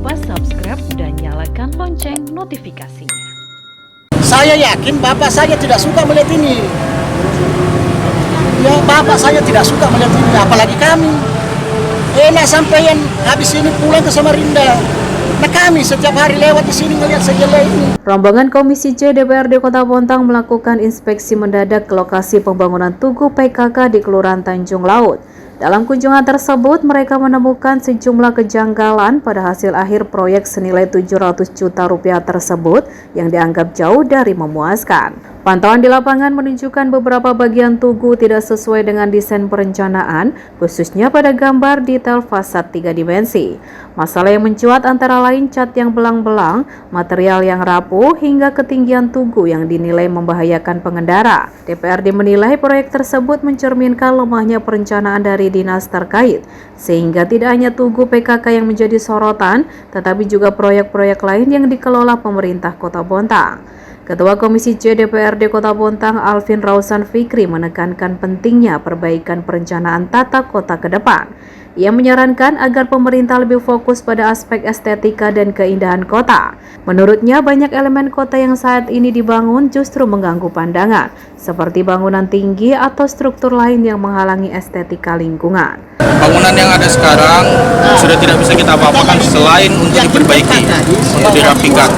lupa subscribe dan nyalakan lonceng notifikasinya. Saya yakin bapak saya tidak suka melihat ini. Ya, bapak saya tidak suka melihat ini, apalagi kami. Enak sampai yang habis ini pulang ke Samarinda. Nah, kami setiap hari lewat di sini melihat segala ini. Rombongan Komisi C DPRD Kota Bontang melakukan inspeksi mendadak ke lokasi pembangunan Tugu PKK di Kelurahan Tanjung Laut. Dalam kunjungan tersebut, mereka menemukan sejumlah kejanggalan pada hasil akhir proyek senilai 700 juta rupiah tersebut yang dianggap jauh dari memuaskan. Pantauan di lapangan menunjukkan beberapa bagian tugu tidak sesuai dengan desain perencanaan, khususnya pada gambar detail fasad 3 dimensi. Masalah yang mencuat antara lain cat yang belang-belang, material yang rapuh, hingga ketinggian tugu yang dinilai membahayakan pengendara. DPRD menilai proyek tersebut mencerminkan lemahnya perencanaan dari dinas terkait, sehingga tidak hanya Tugu PKK yang menjadi sorotan, tetapi juga proyek-proyek lain yang dikelola pemerintah Kota Bontang. Ketua Komisi C DPRD Kota Bontang, Alvin Rausan Fikri, menekankan pentingnya perbaikan perencanaan tata kota ke depan. Ia menyarankan agar pemerintah lebih fokus pada aspek estetika dan keindahan kota. Menurutnya, banyak elemen kota yang saat ini dibangun justru mengganggu pandangan, seperti bangunan tinggi atau struktur lain yang menghalangi estetika lingkungan. Bangunan yang ada sekarang sudah tidak bisa kita apa-apakan selain untuk diperbaiki, untuk dirapikan,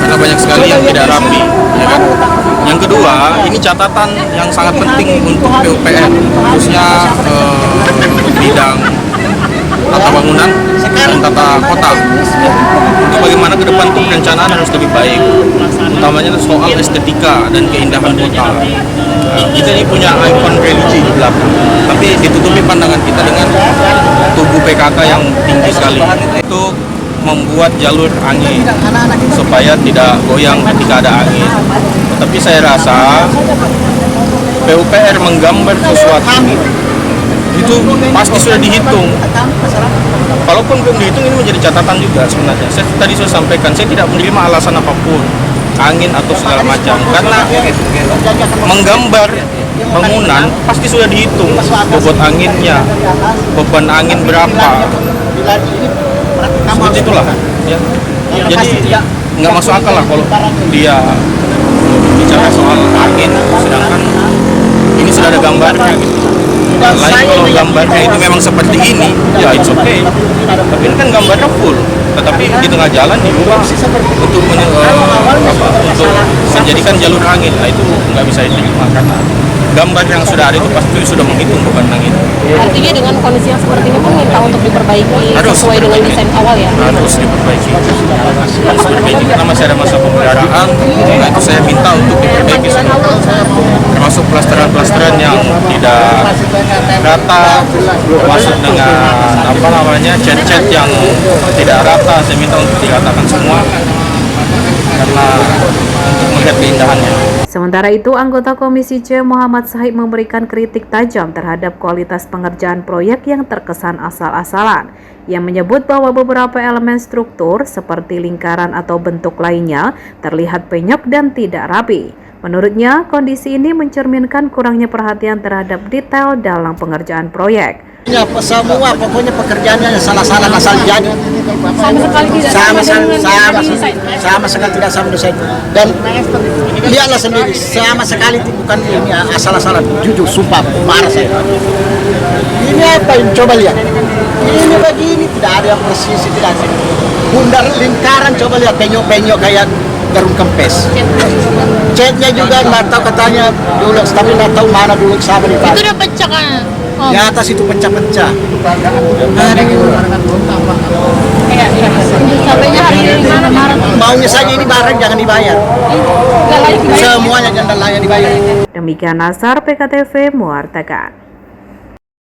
karena banyak sekali yang tidak rapi, ya kan? Yang kedua, ini catatan yang sangat penting untuk PUPR, khususnya bidang tata bangunan dan tata kota. Untuk bagaimana ke depan tuh perencanaan harus lebih baik, utamanya soal estetika dan keindahan kota. Kita ini punya ikon religi di belakang, tapi ditutupi pandangan kita dengan tugu PKK yang tinggi sekali. Itu membuat jalur angin supaya tidak goyang ketika ada angin. Tapi saya rasa PUPR menggambar sesuatu itu pasti sudah dihitung. Kalaupun belum dihitung, ini menjadi catatan juga sebenarnya. Saya tadi sudah sampaikan, saya tidak menerima alasan apapun, angin atau segala macam, karena menggambar bangunan pasti sudah dihitung bobot anginnya, beban angin berapa, seperti itulah ya. Jadi nggak masuk akal lah kalau dia bicara soal angin sedangkan ini sudah ada gambarnya gitu. Lain kalau gambarnya itu memang seperti ini, ya it's okay. Tapi ini kan gambarnya full, tetapi di tengah jalan diubah untuk menjadikan jalur angin. Nah, itu nggak bisa diterima karena gambar yang sudah ada itu pasti sudah menghitung beban angin. Artinya dengan kondisi yang seperti ini pun minta untuk diperbaiki sesuai dengan desain awal ya? Harus diperbaiki. Harus diperbaiki karena masih ada masa pemeliharaan. Nah, itu saya minta untuk diperbaiki semua. Termasuk plasteran-plasteran yang tidak rata, masuk dengan cat-cat yang tidak rata, saya minta untuk diratakan semua karena untuk melihat keindahannya. Sementara itu, anggota Komisi C Muhammad Sahib memberikan kritik tajam terhadap kualitas pengerjaan proyek yang terkesan asal-asalan. Ia menyebut bahwa beberapa elemen struktur seperti lingkaran atau bentuk lainnya terlihat penyok dan tidak rapi. Menurutnya, kondisi ini mencerminkan kurangnya perhatian terhadap detail dalam pengerjaan proyek. Ya, semua pokoknya pekerjaannya salah-salah asal jadi. Sama sekali tidak sama desain. Dan lihatlah sendiri, sama sekali bukan ini asal-asalan. Jujur, sumpah, marah saya. Ini apa ini? Coba lihat. Ini begini, tidak ada yang persis, tidak ada. Bundar lingkaran, coba lihat penyok-penyok kayak garung kempes. Catnya juga nggak tahu katanya dulu, tapi nggak tahu mana dulu sama di Itu udah pecah kan? Di atas itu pecah-pecah. Sampainya hari ini mana Maret? Maunya saja ini barang jangan dibayar. Semuanya jangan layak dibayar. Demikian Nasar PKTV mewartakan.